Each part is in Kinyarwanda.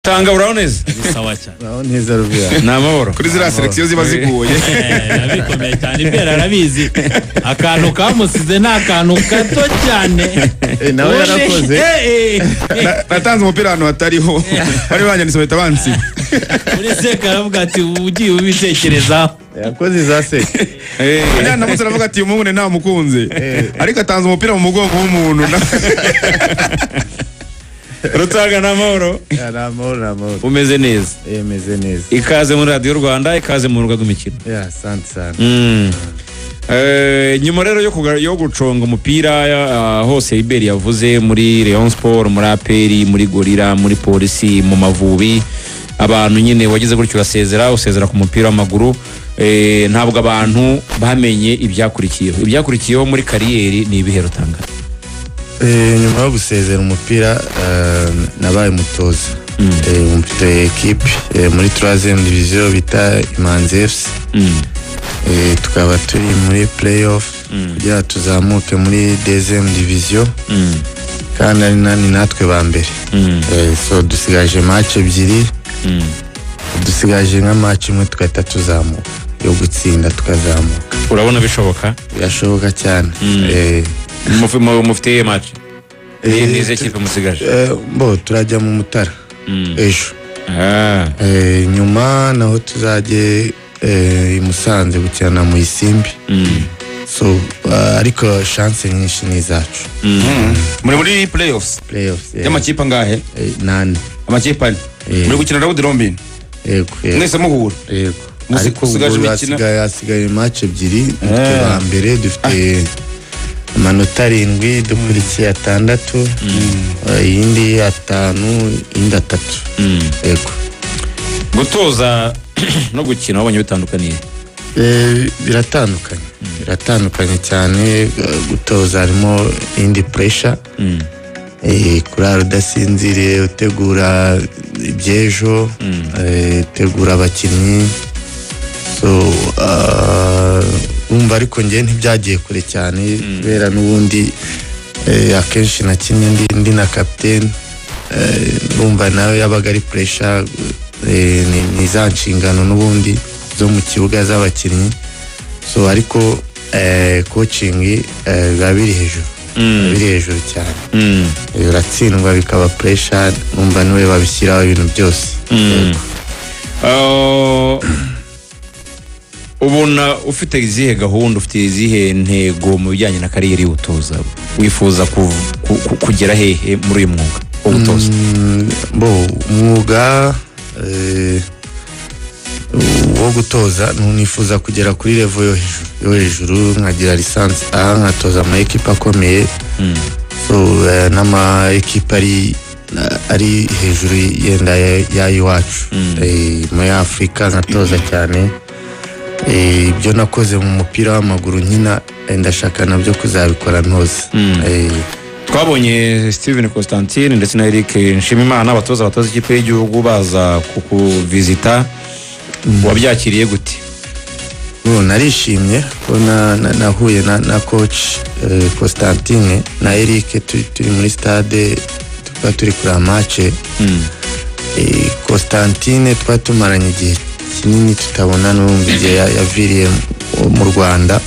Tanga urawoneza sawa cyane urawoneza rubya namahoro kuri zira selection ziba ziguye nabikomeye cyane imbere arabizi akantu kamusize n'akantu gato cyane nawe yarakoze natanze umupira hano hatariho bari banyanditse bahita bansiba muri seka aravuga ati ugiye ubitekereza yakoze za seka namutse aravuga ati umuntu nta mukunze ariko atanze umupira mu mugongo w'umuntu Rutaga namahoro namahoro umeze neza meze neza ikaze muri Radio Rwanda ikaze mu rugo rw'imikino asante sana nyuma rero yo guconga umupira hose Iberi yavuze muri Rayon Sport muri APR muri Gorilla muri Polisi mu Mavubi abantu nyine wagize gutyo usezera ku mupira w'amaguru ntabwo abantu bamenye ibyakurikiyeho muri kariyeri ni ibihe Rutanga nyuma yo gusezera umupira nabaye mutoza mfite equipe muri 3e division bita Imanzi FC tukaba turi muri playoff kugira tuzamuke muri 2e division kandi ari natwe ba mbere so dusigaje match ebyiri dusigaje nka match imwe tukahita tuzamuka yo gutsinda tukazamuka urabona bishoboka birashoboka cyane mufite match nize kipe musigaje bo turajya mu Mutara ejo nyuma naho tuzajye i Musanze gukina mu Isimbi so ariko chance nyinshi ni zacu muri playoffs y'amakipe angahe 8 amakipe muri gukina Round Robin yego mwese muhura yego ariko hasigaye match ebyiri ba mbere dufite amanota 7 dukurikiye 6 iyindi 5 indi 3 yego gutoza no gukina wabonye bitandukaniye biratandukanye cyane gutoza harimo indi pressure kurara udasinziriye utegura ibyejo utegura abakinnyi so umva ariko njye ntibyagiye kure cyane kubera n'ubundi akenshi nakinnye ndi na captain umva nawe yabaga ari pressure ni za nshingano n'ubundi zo mu kibuga z'abakinnyi so ariko coaching biba biri hejuru cyane uratsindwa bikaba pressure umva niwe babishyiraho ibintu byose ubona ufite izihe gahunda ufite izihe ntego mu bijyanye na kariyeri y'ubutoza wifuza kugera hehe muri uyu mwuga w'ubutoza umwuga wo gutoza nifuza kugera kuri level yo hejuru nkagira lisansi nkatoza ama equipe akomeye so n'ama equipe ari hejuru yenda yayiwacu muri Afrika nkatoza cyane ibyo nakoze mu mupira w'amaguru nkina ndashaka nabyo kuzabikora ntoze twabonye Steven Constantine ndetse na Eric Nshimimana abatoza ikipe y'igihugu baza kukuvisita wabyakiriye gute narishimye ko nahuye na coach Constantine na Eric turi muri stade turi kuri match Constantine twatumaranye igihe kinini tutabona n'umva igihe yaviriye mu Rwanda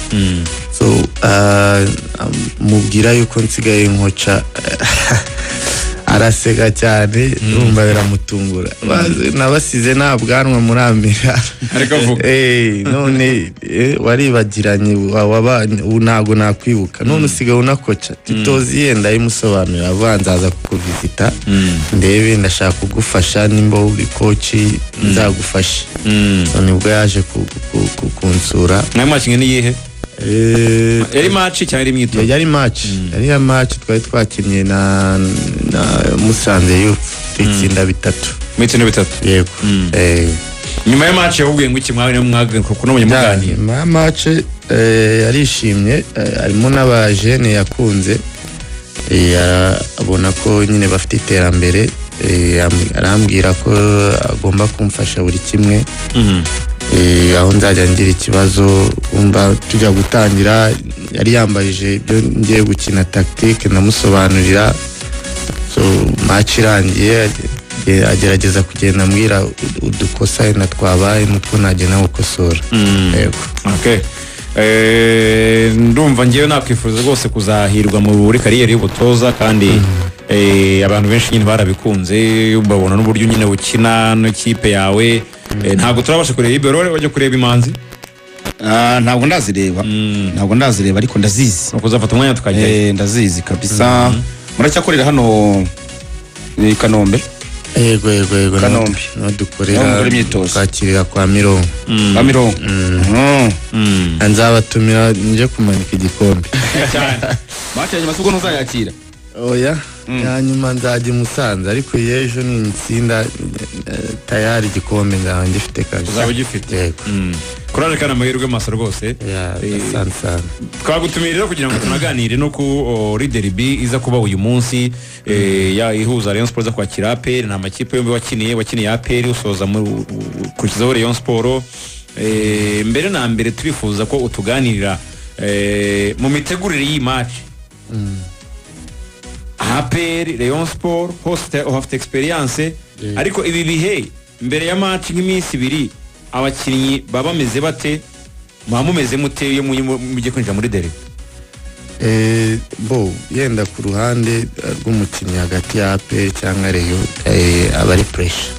so mubwira yuko nsigaye nkoca arasega cyane numva biramutungura nabasize nta bwanwa muri Amerika none waribagiranye ntago nakwibuka none usigaye unakoca titozi yenda imusobanurira avanzaza kukuvisita ndebe ndashaka kugufasha nimba uri koci nzagufasha nibwo yaje kunsura nayo makinge ni yihe yari match cyangwa yari imyitozo yari match twari twakinnye na Musanze yo itsinda 3 yego nyuma ya match yahubwiye ngo iki mwaga kuko nabonye muganira match yarishimye harimo n'abajene yakunze abona ko nyine bafite iterambere arambwira ko agomba kumfasha buri kimwe aho nzajya ngira ikibazo umva tujya gutangira yari yambajije ibyo ngiye gukina tactique namusobanurira so match irangiye agerageza kugenda ambwira udukosa wenda twabaye n'utwo nagenda gukosora. Yego. Okay. Ndumva ngewe nakwifuza rwose kuzahirwa muri kariyeri y'ubutoza kandi abantu benshi nyine barabikunze babona n'uburyo nyine ukina n'ikipe yawe. Ntabwo turabasha kureba Ibero, wajya kureba Imanzi? Ntabwo ndazireba ariko ndazizi. Ukuzafata umwanya tukajya. Ndazizi kabisa. Muracyakorera hano i Kanombe? Yego Kanombe no dukorera kwakirira kwa Mirongo. Kwa Mirongo. Nzabatumira nje kumanika igikombe. Bacha nyuma suko ntuzayakira. Oya, nyuma nzajya Musanze ariko yejo ni nsinda tayari igikombe nzanje ifite kaje. Uzaba ugifite. Kurane kana amahirwe masa rwose. Sansa. Twagutumirira kugira ngo tunaganire no ku Leader B iza kuba uyu munsi ya ihuza Rayon Sport za kwakira APR na makipe yombi wakiniye APR usoza kurikizaho Rayon Sport. Mbere na mbere turifuza ko utuganirira mu mitegurire y'iyi match. APR Rayon Sport host of experience ariko ibi bihe mbere ya match nk'iminsi ibiri abakinnyi baba bameze bate, mumeze mute iyo mujye kwinjira muri derby? Yenda ku ruhande rw'umukinnyi hagati ya APR cyangwa Rayon abari pressure.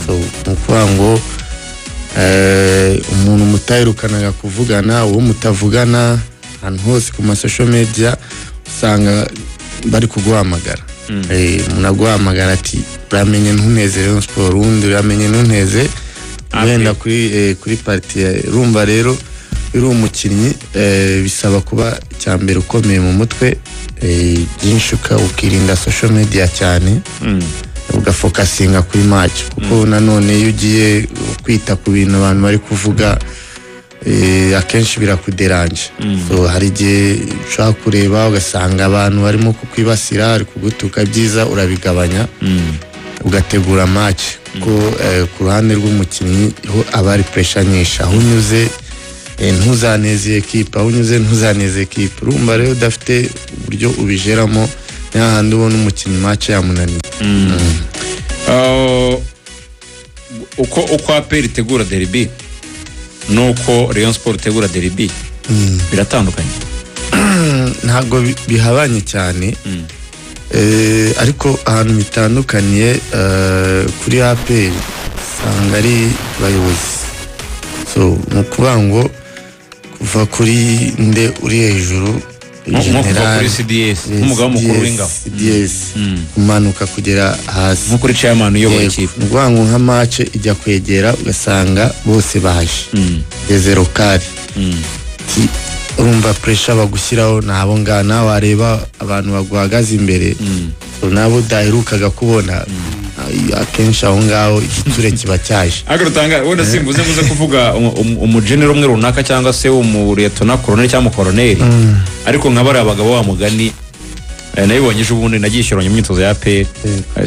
So nukuvuga ngo umuntu mutayirukanaga kuvugana uwo mutavugana ahantu hose ku social media usanga bari kuguhamagara. Munaguhamagara ati uramenye ntuneze Rayon Sport, undi uramenye ntuneze wenda kuri party rumba. Rero iri umukinnyi bisaba kuba cyambere ukomeye mu mutwe, byinshi ukirinda social media cyane, ugafokasinga kuri match kuko nanone iyo ugiye kwita ku bintu abantu bari kuvuga akenshi birakuderanje. So hari igihe ushaka kureba ugasanga abantu barimo kukwibasira ari kugutuka, byiza urabigabanya ugategura match ko ku ruhande rw'umukinnyi ho abari pressure nyinshi, aho unyuze ntuzaneze equipe, aho unyuze ntuzaneze equipe. Urumva rero udafite uburyo ubijeramo n'ahandi ubona umukinnyi match yamunaniye. Uko APR itegura derby nuko Rayon Sport itegura derby biratandukanye? Ntabwo bihabanye cyane, ariko ahantu bitandukaniye kuri APR usanga ari bayobozi. So nukuvuga ngo kuva kuri nde uri hejuru general umugabo mukuru w'ingabo umanuka kugera hasi nko kuri chairman uyoboye ikipe. Nukuvuga ngo nka match ijya kwegera ugasanga bose baje zero kari. Urumva pressure bagushyiraho nabo ngana wareba abantu baguhagaze imbere, nabo daherukaga kubona akenshi aho ngaho igiture kiba cyaje. Agarutanga wenda simbuze muze kuvuga umugenero umwe runaka cyangwa se umuretona colonel cyangwa colonel, ariko nk'abari abagabo wa mugani nabibonyeje ubundi nagishyiranye mu myitozo ya APR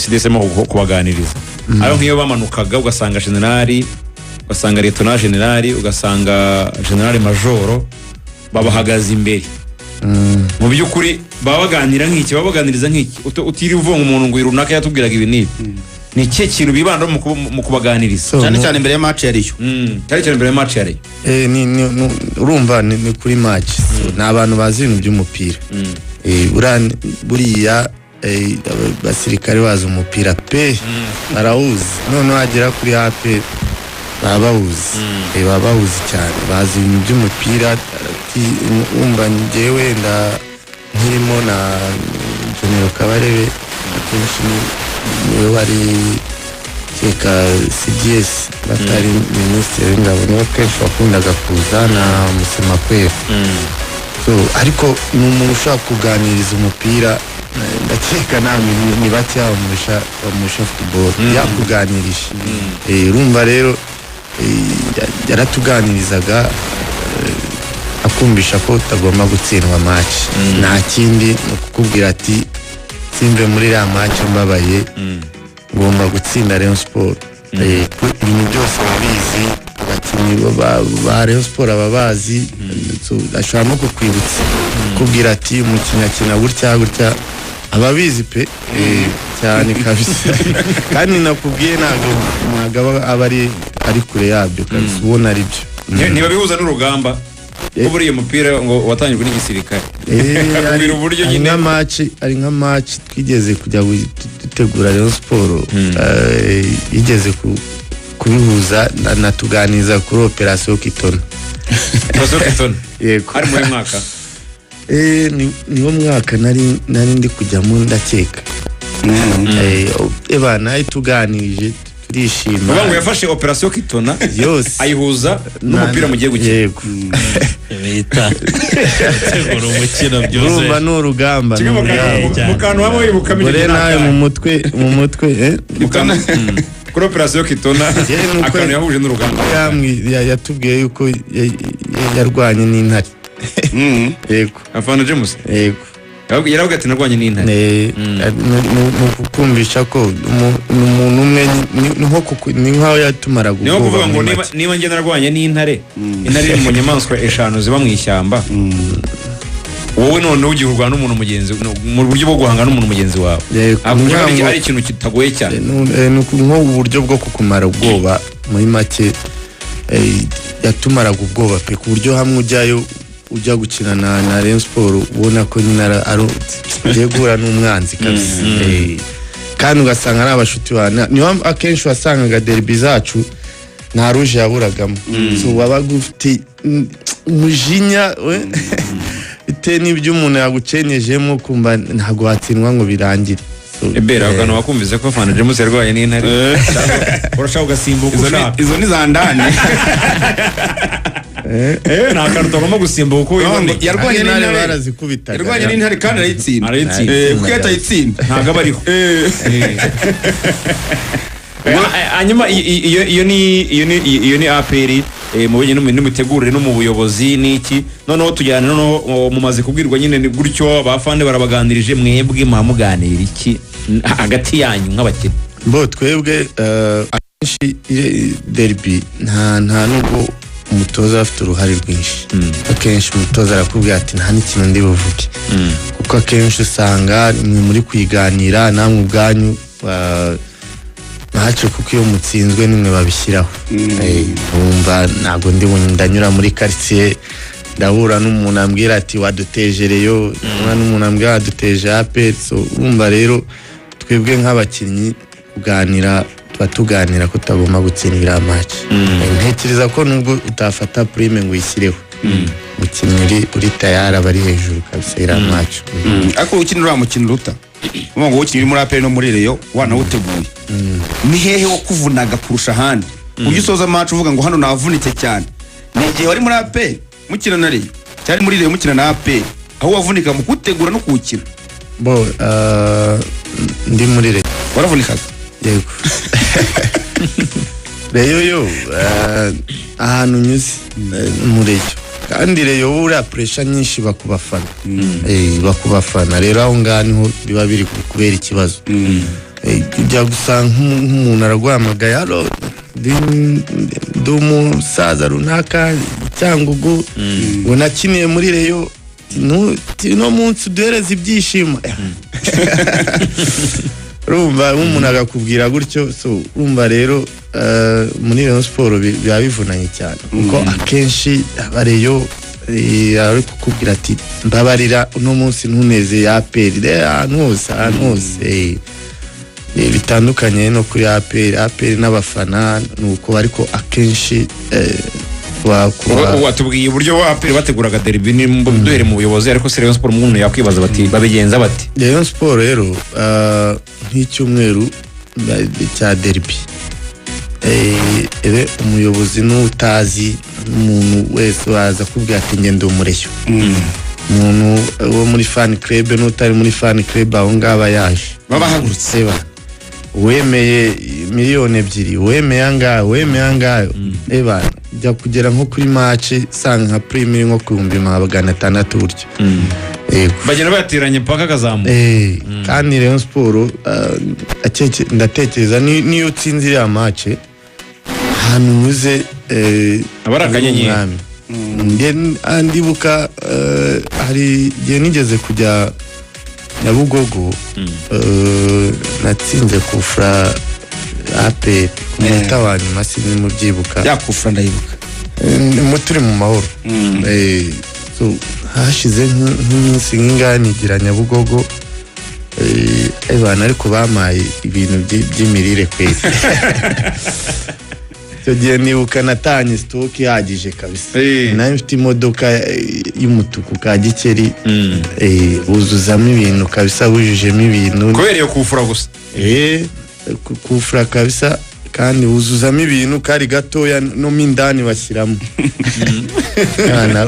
sidesemo kubaganiriza. Aho nk'iyo bamanukaga ugasanga generali, ugasanga retona generali, ugasanga generali majoro babahagaze imbere. Mu by'ukuri babaganira nk'iki, babaganiriza nk'iki, utiri uvunga umuntu ngo irunaka yatubwiraga ibi nibi. Ni iki kintu bibanda mu kubaganiriza cyane mbere ya match yariyo? Cyane mbere ya match yariyo. Urumva ni kuri match. N'abantu bazi ibintu by'umupira. Buriya basirikare bazi umupira pe barawuzi, none wagera kuri APR babawuzi babawuzi cyane, bazi ibintu by'umupira. Umva njyewe wenda nkirimo na General Kabarebe akenshi niwe wari keka CDS batari minisitiri w'ingabo, niwe kenshi wakundaga kuza na Musema Kwera. So ariko ni umuntu ushaka kuganiriza umupira, ndakeka ni bake bamusha football yakuganirije. Urumva rero yaratuganirizaga akumvisha ko utagomba gutsindwa match. Nta kindi kukubwira ati simve muri ya match mbabaye, ngomba gutsinda Rayon Sport. Ibintu byose babizi, abakinnyi ba Rayon Sport ababazi. Ashobora no kukwibutsa kubwira ati umukinnyi akina gutya ababizi pe cyane kabisa kandi nakubwiye ntabwo aba ari kure yabyo kabisa ubona ari byo ntibabihuza n'urugamba ko buriya mupira ngo watangijwe n'igisirikare akubwira uburyo nyine ari nka match twigeze kujya dutegura Rayon Sport igeze kubihuza natuganiza kuri operation Kitona yego ari muri mwaka niwo mwaka nari ndi kujyamo ndakeka bana tuganirije turishima uvuga ngo yafashe operation Kitona yose ayihuza n'umupira mu gihe gukina yego bita tegura umukino byose urumva n'urugamba mu kantu hamwe yibuka bore nawe mu mutwe kuri operation Kitona akantu yahuje n'urugamba yatubwiye yuko yarwanye n'intare yego afana James yego yaravuga ati narwanye n'intare mu kukumvisha ko umuntu umwe ni nkaho yatumara niyo kuvuga ngo niba njye narwanye n'intare intare iri mu nyamaswa 5 ziba mu ishyamba wowe none ugiye kurwana n'umuntu mugenzi mu buryo bwo guhanga n'umuntu mugenzi wawe ari ikintu kitagoye cyane nko uburyo bwo kukumara ubwoba muri make yatumaraga ubwoba pe ku buryo hamwe ujya gukina na Rayon Sport ubona ko nyine ugiye guhura n'umwanzi kabisa kandi ugasanga ari abashuti bana niyo akenshi wasangaga derby zacu nta ruje yaburagamo so wabaga ufite umujinya bitewe n'ibyo umuntu yagucenyejemo kumva ntabwo watsindwa ngo birangire ebera ukana wakumvise ko Fana James yarwaye n'intare urashaka ugasimbuka ushaka izo ni za ndani nta kantu tugomba gusimbuka uko yarwanye n'intare barazikubitaga yarwanye n'intare kandi arayitsinda kuko yatayitsinda ntabwo aba ariho hanyuma iyo ni APR mu bijyanye n'imitegurire no mu buyobozi n'iki noneho tujyana noneho mumaze kubwirwa nyine ni gutyo abafande barabaganirije mwebwe muhamuganira iki hagati yanyu nk'abakinnyi bo twebwe akenshi derby nta nubwo umutoza afite uruhare rwinshi akenshi umutoza arakubwira ati nta n'ikintu ndi buvuge kuko akenshi usanga ni muri kwiganira namwe ubwanyu ntaco kuko iyo mutsinzwe nimwe babishyiraho wumva ntabwo ndanyura muri quartier ndahura n'umuntu ambwira ati wadutejereyo n'umuntu ambwira waduteje APR so wumva rero twebwe nk'abakinnyi kuganira tuganira ko tagomba gutsindira match ntekereza ko nubwo utafata prime ngo uyishyireho mukinnyi uri tayari abari hejuru kabisa ira match ako ukinira mukino ruta ngo ukinira muri APR no muri Rayon wanawuteguye ni hehe wo kuvunaga kurusha ahandi ujye usoza match uvuga ngo hano navunitse cyane ni igihe wari muri APR mukina na Rayon cyari muri Rayon mukina na APR aho wavunika mu kutegura no kuwukina bo ndi muri Rayon waravunikaga yego Rayon ahantu nyuze muri Rayon kandi Rayon ura pressure nyinshi bakubafana bakubafana rero aho ngani biba biri kubera ikibazo ujya gusanga nk'umuntu aragwamagaye haro ndi umusaza runaka Cyangugu ngo nakiniye muri Rayon no munsi duhereza ibyishimo rumva umuntu agakubwira gutyo so rumva rero muri Rayon Sport biba bivunanye cyane kuko akenshi abareyo ari kukubwira ati mbabarira uno munsi ntuneze APR ahantu hose bitandukanye no kuri APR n'abafana nuko ariko akenshi watubwiye uburyo wa APR bateguraga derby duhere mu buyobozi ariko Rayon Sport umuntu yakwibaza bati babigenza bati Rayon Sport rero nk'icyumweru cya derby umuyobozi n'utazi umuntu wese waza kubwira ati ngende umureyo umuntu wo muri fan club n'utari muri fan club aho ngaba yaje babahagurutse wemeye miliyoni 2 wemeye angahe jya kugera nko kuri match sanga nka prime nko ku 500 buryo bagenda batiranye paka kazamu kandi Rayon Sport ndatekereza niyo utsinzira ya match hano muze abarakanye ndibuka hari gihe nigeze kujya Nyabugogo natsinze kufra APR ku munota wa nyuma sinimubyibuka yakufra ndayibuka turi mu mahoro so hashize nk'iminsi nk'inganigira Nyabugogo abantu ariko bamaye ibintu by'imirire kwezi cyo gihe nibuka natanye stock yagije kabisa nayo mfite imodoka y'umutuku ka Gikeri buzuzamo ibintu kabisa bujujemo ibintu kubera iyo kufura gusa kufura kabisa kandi buzuzamo ibintu kari gatoya no mindani bashyiramo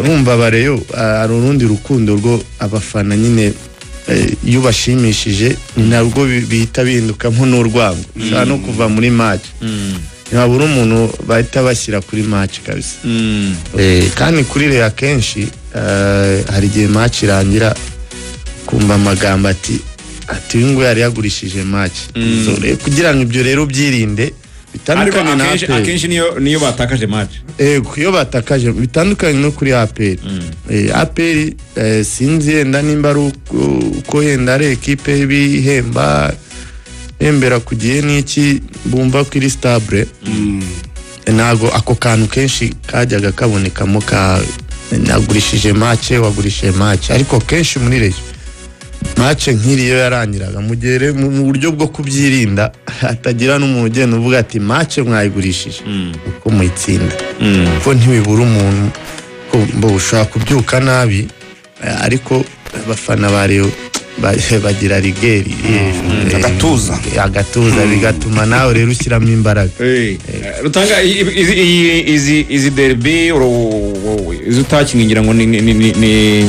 urumva bareyo ari urundi rukundo rwo abafana nyine iyo bashimishije ni nabwo bihita bindukamo n'urwango ushobora no kuva muri match ntabura umuntu bahita bashyira kuri match kabisa kandi kuri reya kenshi hari igihe match irangira kumva amagambo ati uyu nguyu yari yagurishije match kugira ngo ibyo rero byirinde bitandukanye na APR akenshi niyo batakaje match iyo batakaje bitandukanye no kuri APR APR sinzi yenda nimba ari uko yenda ari ekipe y'ibihemba hembera kugiye n'iki bumva kuri stable nago ako kantu kenshi kajyaga kabonekamo ka nagurishije match wagurishije match ariko kenshi muri reyo match nk'iriyo yarangiraga mugere mu buryo bwo kubyirinda hatagira n'umuntu ugenda uvuga ati match mwayigurishije uko muyitsinda ko ntibibura umuntu ko ushobora kubyuka nabi ariko abafana bariyo bagira rigeri agatuza bigatuma nawe rero ushyiramo imbaraga rutanga izi derby izi utakingira ngo ni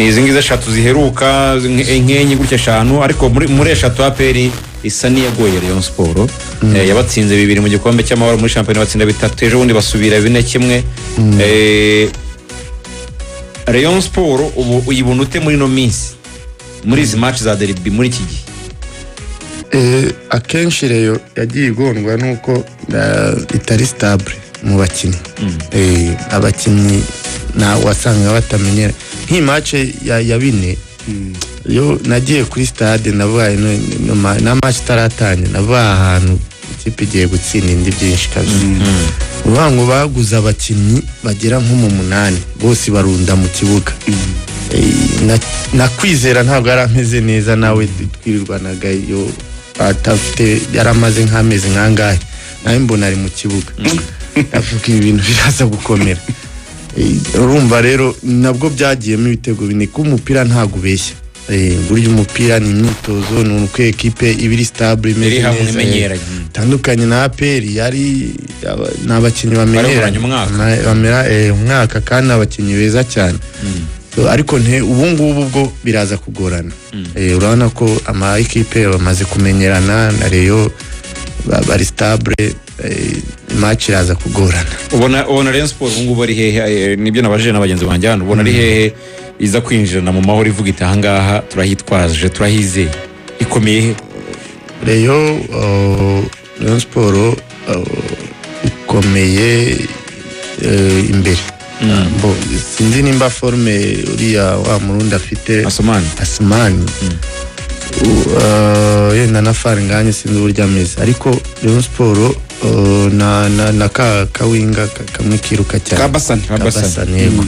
izi ngizi eshatu ziheruka enkenye gutya eshanu ariko muri eshatu APR isa niyagoye Rayon Sport yabatsinze 2 mu gikombe cy'amahoro muri shampiyona batsinda 3 ejo bundi basubira 4-1 Rayon Sport ubu uyibona ute muri no minsi muri izi match za derby muri iki gihe akenshi rero yagiye igondwa nuko itari stable mu bakinnyi abakinnyi na wasanga batamenyera match ya bine yo nagiye kuri stade nabaye na match taratanye nabaye ahantu ikipe igiye gutsinda indi byinshi kabisa ubango baguza abakinnyi bagera nko mu 8 bose barunda mu kibuga nakwizera ntabwo yarameze neza nawe twirirwanaga yo atafite yaramaze nk'amezi nkangahe nawe mbona ari mu kibuga avuga ibintu biraza gukomera urumva rero nabwo byagiyemo ibitego bine ku mupira ntago ubeshya burya umupira ni imyitozo ni uko ekipe ibiri stable imeze neza tandukanye na APR yari n'abakinnyi bamenyeranye bamera umwaka kandi abakinnyi beza cyane ariko ubu ngubu bwo biraza kugorana urabona ko ama ekipe bamaze kumenyerana na Rayon bari stable match iraza kugorana ubona Rayon Sport ubu ngubu ari hehe nibyo nabajije n'abagenzi banjye hano ubona ari hehe iza kwinjirana mu mahoro ivuga iti ahangaha turahitwaje turahizeye ikomeye he Rayon Sport ikomeye imbere sinzi nimba forme uriya wa murundi afite Asumani yenda na Farnganye sinzi uburyo ameze ariko Rayon Sport na kawinga kamwe kiruka cyane Kabasani yego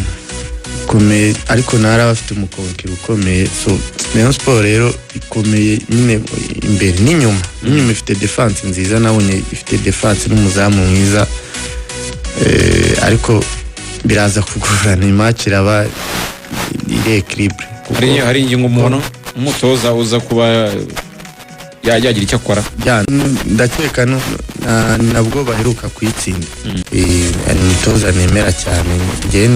ikomeye ariko ntara bafite umukonkero ukomeye so Rayon Sport rero ikomeye nyine imbere n'inyuma ifite defense nziza nabonye ifite defense n'umuzamu mwiza ariko biraza kugorana match iraba iri equilibre hari ingingo umuntu umutoza uza kuba yagira icyo akora ndakeka nabwo baheruka kuyitsinda umutoza nemera cyane njyewe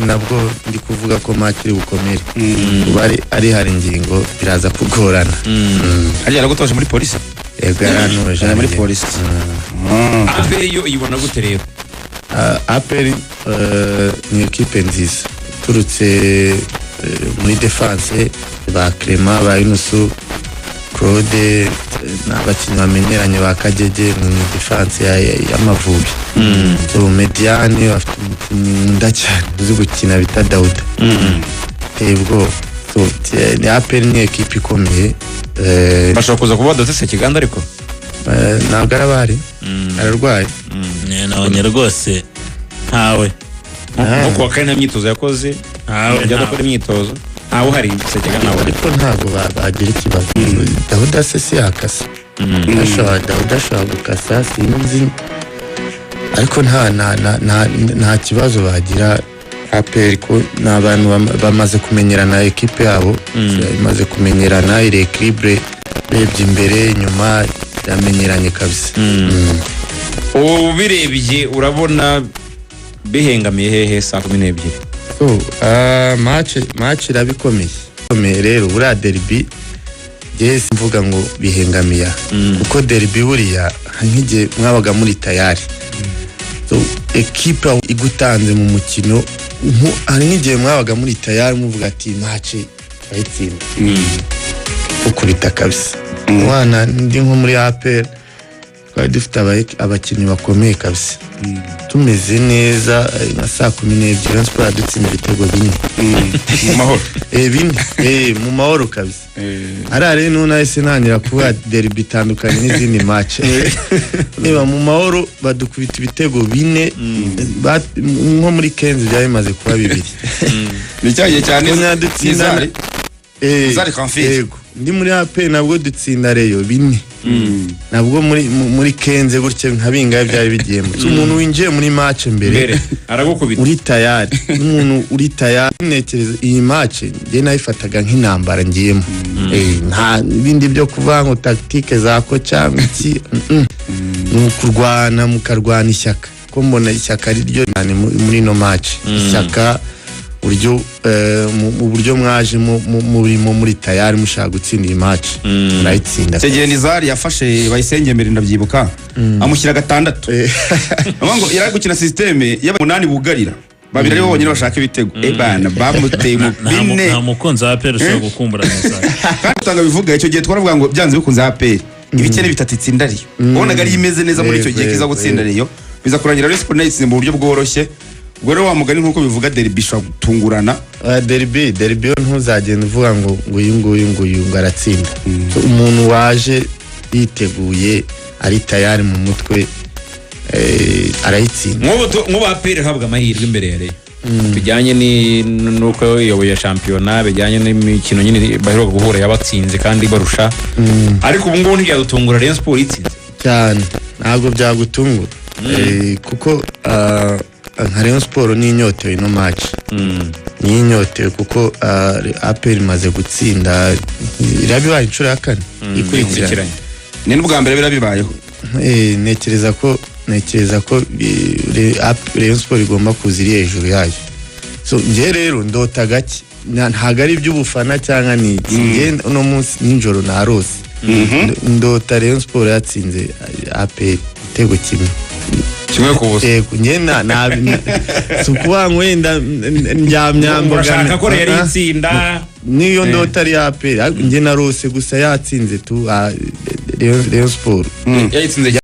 nabwo ndi kuvuga ko match iri bukomere ari hari ingingo biraza kugorana hariya aragutoje muri polisi yego yaranoje muri polisi APR yo ibona gute rero APR ni ekipe nziza turutse muri defense ba Clement ba Yunusu Claude n'abakinnyi bamenyeranye ba Kagege mu defense y'Amavubi so Mediane bafite umukinnyi nkunda cyane uzi gukina bita Dauda tebwo So, ni APR ni ekipe ikomeye bashobora kuza kuba badafite Kiganda ariko ntabwo arabari ararwaye nabonye rwose ntawe nko kuwa kane nta myitozo yakoze ajya adakora imyitozo ntawe uhari Sekiganda nawe ariko ntabwo bagira ikibazo Dawuda se yakasa Dawuda ashobora gukasa sinzi ariko nta kibazo bagira APR ko ni abantu bamaze kumenyerana ekipe yabo imaze kumenyerana iri equilibre rebye imbere inyuma yamenyeranye kabisa ubirebye urabona bihengamiye hehe saa 12 so match irabikomeye rero buriya derby yes mvuga ngo bihengamiye kuko derby buriya nk'igihe mwabaga muri tayari so ekipe igutanze mu mukino hari nk'igihe mwabaga muri tayari muvuga ati match ayitsinda ukubita kabisa mwana ndi nko muri APR twari dufite abakinnyi bakomeye kabisa tumeze neza na saa 12 Rayon Sport dutsinda ibitego bine mu mahoro bine mu mahoro kabisa arare no nahise nangira kuba derby itandukanye n'izindi match niba mu mahoro badukubita ibitego bine nko muri Kenzi byari bimaze kuba bibiri nicyagiye cyane dutsinda Zari Confit ndi muri APR nabwo dutsinda Reyo bine nabwo muri Kenze gutya nka bingaye byari bigiyemo umuntu winjiye muri match mbere aragukubita uri tayari umuntu uri tayari nekereza iyi match nge nayifataga nk'intambara ngiyemo nta bindi byo kuvuga ngo tactique zako cyangwa iki nukurwana mukarwana ishyaka ko mbona ishyaka ari ryo cyane muri no match ishyaka uburyo mwaje muri tayari mushaka gutsinda iyi match murayitsinda Segeye Nizari yafashe bayisengemera ndabyibuka amushyira 6 ngo yari gukina systeme y'abanani bugarira babiri ari bonyine bashaka ibitego bana bamuteye mu bine nta mukunzi wa APR ushobora gukumbura Nizari kandi utanga bivuga icyo gihe twaravuga ngo byanze bikunze APR ibikene bitatu itsinda riyo ubonaga ari imeze neza muri icyo gihe kiza gutsinda riyo biza kurangira Rayon Sport nayitsinze mu buryo bworoshye ubwo rero wa mugani nkuko bivuga derby shwa gutungurana derby ntuzagenda uvuga ngo uyu ngaratsinda umuntu waje yiteguye ari tayari mu mutwe arayitsinda nk'ubu APR habwa amahirwe imbere ya Reyo bijyanye nuko yoboye shampiyona bijyanye n'imikino nyine baheruka guhura yabatsinze kandi barusha ariko ubu ngubu ntibyadutungura Rayon Sport itsinze cyane ntabwo byagutungura kuko nka Rayon Sport ni inyotewe ino match ni inyotewe kuko APR imaze gutsinda irabibaye inshuro ya 4 ikurikiranye ni n'ubwa mbere birabibayeho nekereza ko Rayon Sport igomba kuziri hejuru yayo so nge rero ndota gake ntago ari iby'ubufana cyangwa ni nge no munsi ninjoro narose ndota Rayon Sport yatsinze APR igitego kimwe kubusa ngena sukuba ngwenda njyamyambo urashaka ko yari itsinda niyo ndota ari APR nge narose gusa yatsinze tu Rayon Sport yayitsinze